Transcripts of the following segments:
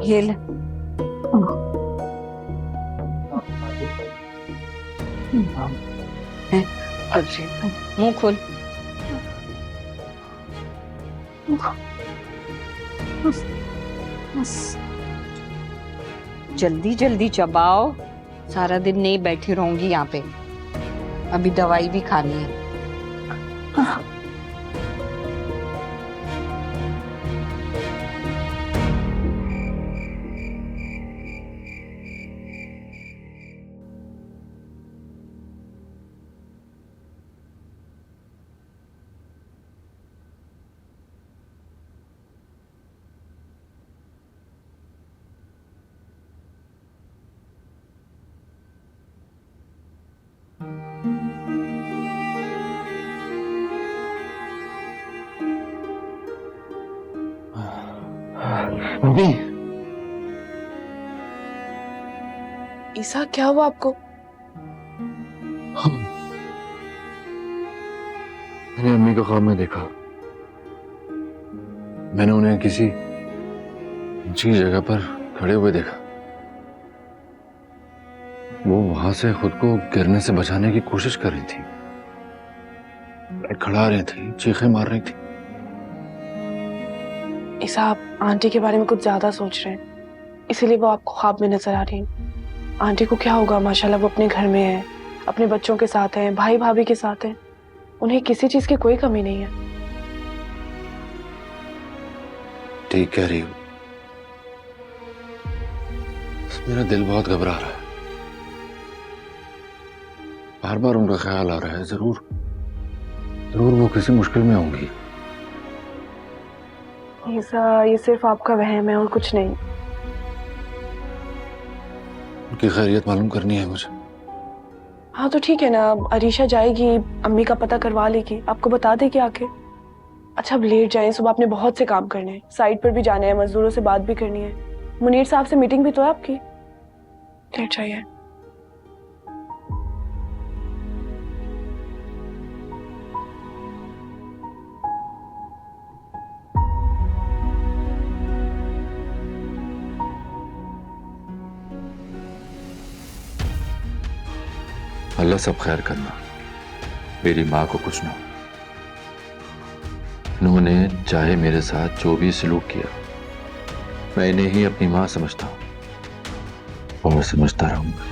ये ले। अच्छी मुंह खोल। जल्दी जल्दी चबाओ, सारा दिन नहीं बैठी रहूंगी यहाँ पे, अभी दवाई भी खानी है। मम्मी, ईसा क्या हुआ आपको? मैंने अम्मी को ख्वाब में देखा। मैंने उन्हें किसी ऊंची जगह पर खड़े हुए देखा। वो वहां से खुद को गिरने से बचाने की कोशिश कर रही थी, खड़ा रही थी, चीखें मार रही थी। ईसा, आप आंटी के बारे में कुछ ज्यादा सोच रहे हैं, इसीलिए वो आपको ख्वाब में नजर आ रही हैं। आंटी को क्या होगा, माशाल्लाह वो अपने घर में है, अपने बच्चों के साथ हैं, भाई भाभी के साथ हैं, उन्हें किसी चीज की कोई कमी नहीं है। ठीक कह रही हूँ, मेरा दिल बहुत घबरा रहा है। बार बार उनका ख्याल आ रहा है, जरूर जरूर वो किसी मुश्किल में होंगी। ईसा, ये सिर्फ आपका वहम है और कुछ नहीं। उनकी खैरियत मालूम करनी है मुझे। हाँ तो ठीक है ना, अरीशा जाएगी, अम्मी का पता करवा लेगी, आपको बता देगी आके। अच्छा अब लेट जाए, सुबह आपने बहुत से काम करने हैं, साइट पर भी जाना है, मजदूरों से बात भी करनी है, मुनीर साहब से मीटिंग भी तो है आपकी। लेट जाइए। अल्लाह सब खैर करना, मेरी माँ को कुछ ना हो। उन्होंने चाहे मेरे साथ जो भी सलूक किया, मैं इन्हें ही अपनी माँ समझता हूं और समझता रहूंगा।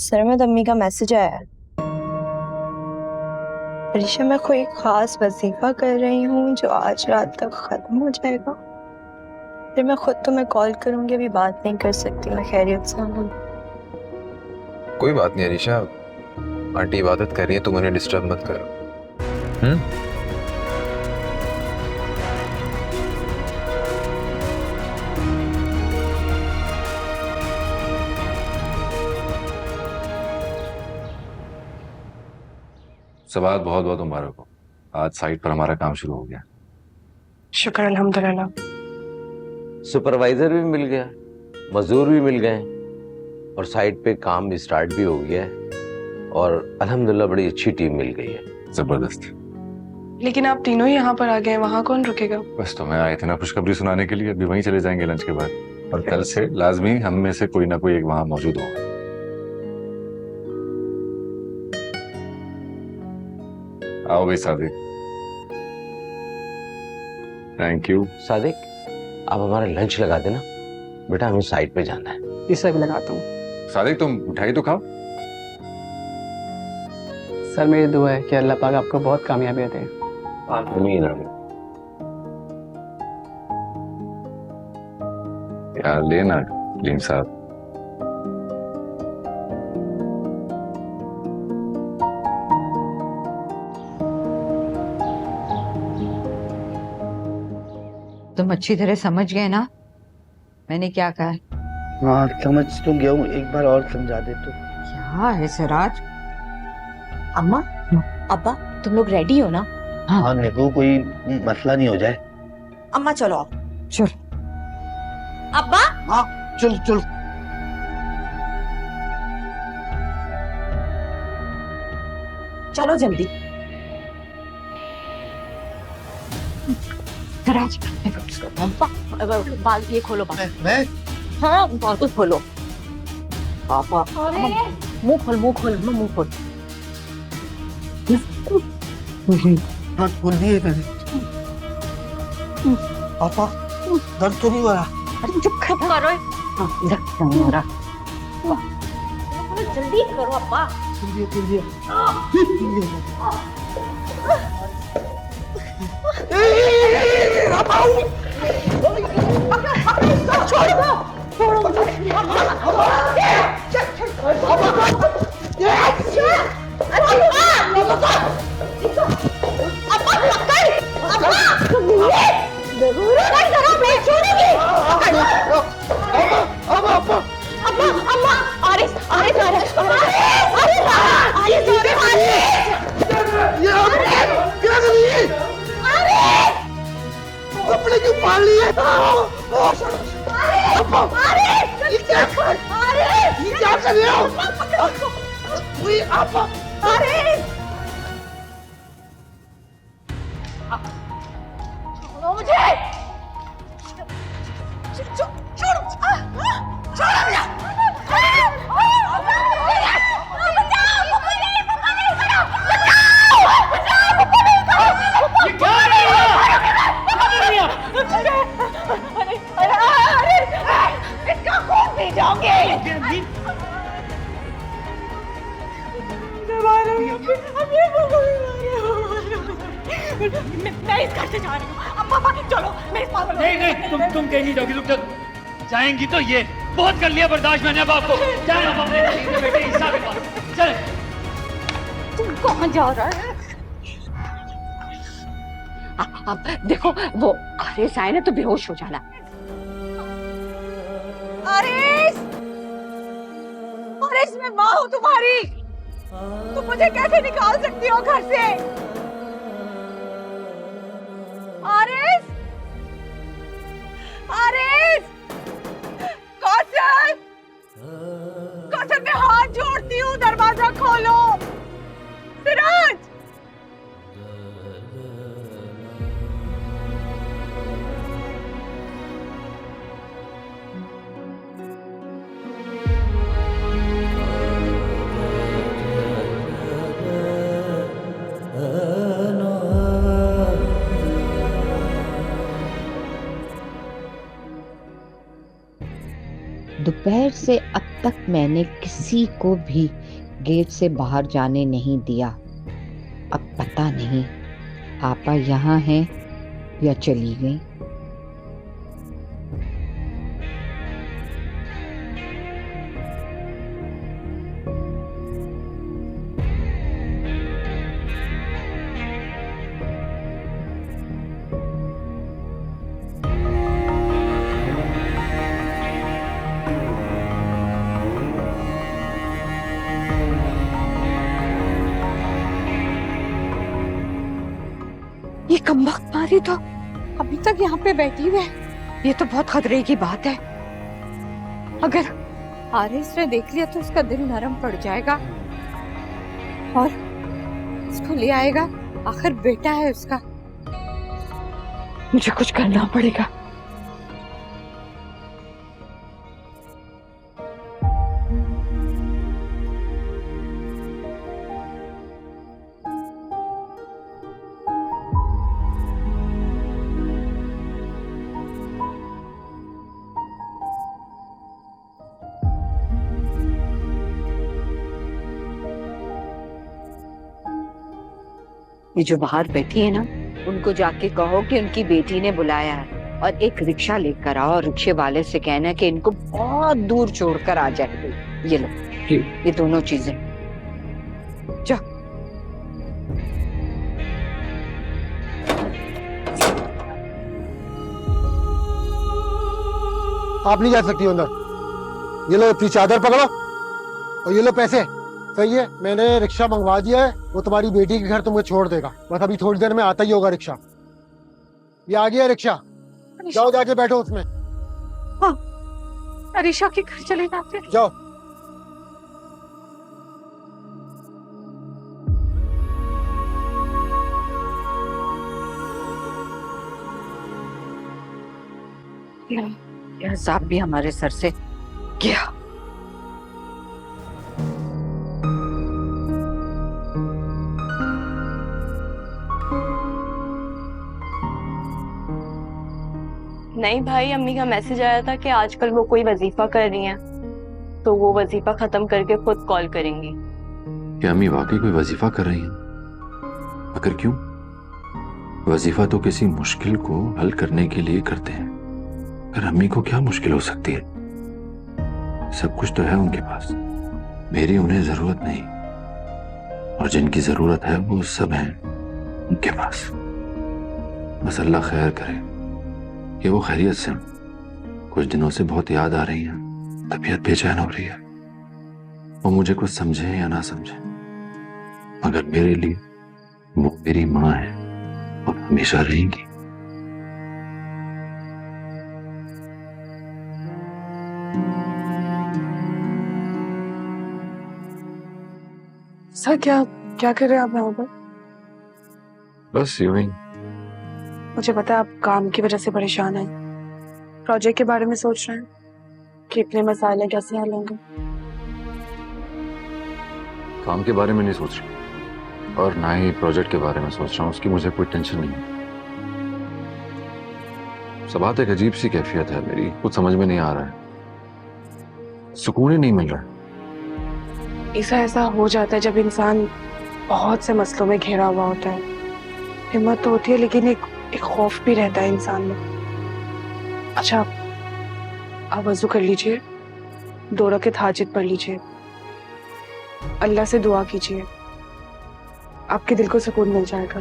सरमद अम्मी का मैसेज आया है। अरीशा, मैं कोई खास वजीफा कर रही हूँ जो आज रात तक खत्म हो जाएगा, फिर मैं खुद तुम्हें कॉल करूंगी, अभी बात नहीं कर सकती, मैं खैरियत से हूँ। कोई बात नहीं अरीशा, आंटी इबादत कर रही है, तुम उन्हें डिस्टर्ब मत करो। सबात बहुत बहुत मुबारक हो, आज साइट पर हमारा काम शुरू हो गया। शुक्र अल्हम्दुलिल्लाह। सुपरवाइजर भी मिल गया, मजदूर भी मिल गए और साइट पे काम भी स्टार्ट भी हो गया है और अल्हम्दुलिल्लाह बड़ी अच्छी टीम मिल गई है। जबरदस्त। लेकिन आप तीनों ही यहाँ पर आ गए, वहाँ कौन रुकेगा? बस तो मैं आए थे ना खुशखबरी सुनाने के लिए, अभी वहीं चले जाएंगे लंच के बाद, और कल से लाजमी हम में से कोई ना कोई एक वहां मौजूद होगा। आओ भाई सादिक। Thank you. सादिक, आप हमारा लंच लगा देना बेटा, हमें साइट पे जाना है। इसे भी लगाता हूँ। सादिक तुम मिठाई तो खाओ। सर मेरी दुआ है कि अल्लाह पाक आपको बहुत कामयाबी दे। आमीन आमीन। यार लेना लीम साहब। तुम अच्छी तरह समझ गए ना मैंने क्या कहा? हाँ समझ तो गया हूँ, एक बार और समझा दे तो। क्या है सिराज? अम्मा, अब्बा, तुम लोग रेडी हो ना? हाँ निकू, कोई मसला नहीं हो जाए। अम्मा चलो आओ। चल। अब्बा, हाँ चल चल। चलो जल्दी। दराज बाल ये खोलो, बाल। मैं हाँ बाल तो खोलो। पापा मुंह खोल, मुंह खोल, मुंह खोल। हाथ खोल दिए मैंने। पापा दर्द तो नहीं हो रहा? अरे चुप करो। हाँ इधर नहीं हो रहा। जल्दी करो अब्बा। खोल दिया। अपने क्यों पाल लिए? ये क्या कर रहे हो? मैं इस घर से जा रही हूँ। अब पापा चलो, मैं इस पागल नहीं तुम कहीं नहीं जाओगी, रुक जाओ। जाएंगी तो ये बहुत कर लिया बर्दाश्त मैंने अब आपको। जाए अब अपने बेटे हिस्सा के पास चले। तुम कहाँ जा रहा है? अब देखो वो आरिस आए ना तो बेहोश हो जाना। आरिस, आरिस मैं माँ हूँ तुम्हारी, तुम मुझे कैसे निकाल सकती हो घर से? आरिस, आरिस, कौसर, कौसर मैं हाथ जोड़ती हूँ, दरवाजा खोलो। सिराज, दोपहर से अब तक मैंने किसी को भी गेट से बाहर जाने नहीं दिया। अब पता नहीं आपा यहाँ हैं या चली गई। ये कमबख्त मारी तो अभी तक यहाँ पे बैठी हुई है। ये तो बहुत खतरे की बात है। अगर आरिस ने देख लिया तो उसका दिल नरम पड़ जाएगा और उसको ले आएगा। आखिर बेटा है उसका। मुझे कुछ करना पड़ेगा। ये जो बाहर बैठी है ना, उनको जाके कहो कि उनकी बेटी ने बुलाया है और एक रिक्शा लेकर आओ और रिक्शे वाले से कहना कि इनको बहुत दूर छोड़कर आ जाए। ये लो ये दोनों चीजें। जाओ। आप नहीं जा सकती हो अंदर। ये लो अपनी चादर पकड़ो और ये लो पैसे। सही है, मैंने रिक्शा मंगवा दिया है, वो तुम्हारी बेटी के घर तुम्हें छोड़ देगा। बस अभी थोड़ी देर में आता ही होगा रिक्शा। ये आ गया रिक्शा, जाओ जाके बैठो उसमें। हाँ, अरीशा के घर चले जाते। जाओ। यह अज़ाब भी हमारे सर से गया। नहीं भाई, अम्मी का मैसेज आया था कि आजकल वो कोई वजीफा कर रही हैं, तो वो वजीफा खत्म करके खुद कॉल करेंगी। क्या अम्मी वाकई कोई वजीफा कर रही हैं? मगर क्यों? वजीफा तो किसी मुश्किल को हल करने के लिए करते हैं। अगर अम्मी को क्या मुश्किल हो सकती है? सब कुछ तो है उनके पास, मेरी उन्हें जरूरत नहीं, और जिनकी जरूरत है वो सब हैं उनके पास। बस अल्लाह खैर करे कि वो खैरियत से हों। कुछ दिनों से बहुत याद आ रही है, तबीयत बेचैन हो रही है। वो मुझे कुछ समझे या ना समझे, मगर मेरे लिए वो मेरी माँ है और हमेशा रहेंगी। सर क्या क्या कर रहे हैं आप यहाँ पर? बस यूं ही। मुझे पता है आप काम की वजह से परेशान हैं, प्रोजेक्ट के बारे में सोच रहे हैं कि इतने मसाले कैसे हल होंगे। काम के बारे में नहीं सोच रही और ना ही प्रोजेक्ट के बारे में सोच रहा हूँ, उसकी मुझे कोई टेंशन नहीं है। सब बात एक अजीब सी कैफियत है मेरी, कुछ समझ में नहीं आ रहा है, सुकून ही नहीं मिल रहा है। ऐसा हो जाता है जब इंसान बहुत से मसलों में घिरा हुआ होता है। हिम्मत तो होती है लेकिन एक खौफ भी रहता है इंसान में। अच्छा, आप वजू कर लीजिए, 2 रकात हाजित पढ़ लीजिए, अल्लाह से दुआ कीजिए, आपके दिल को सुकून मिल जाएगा।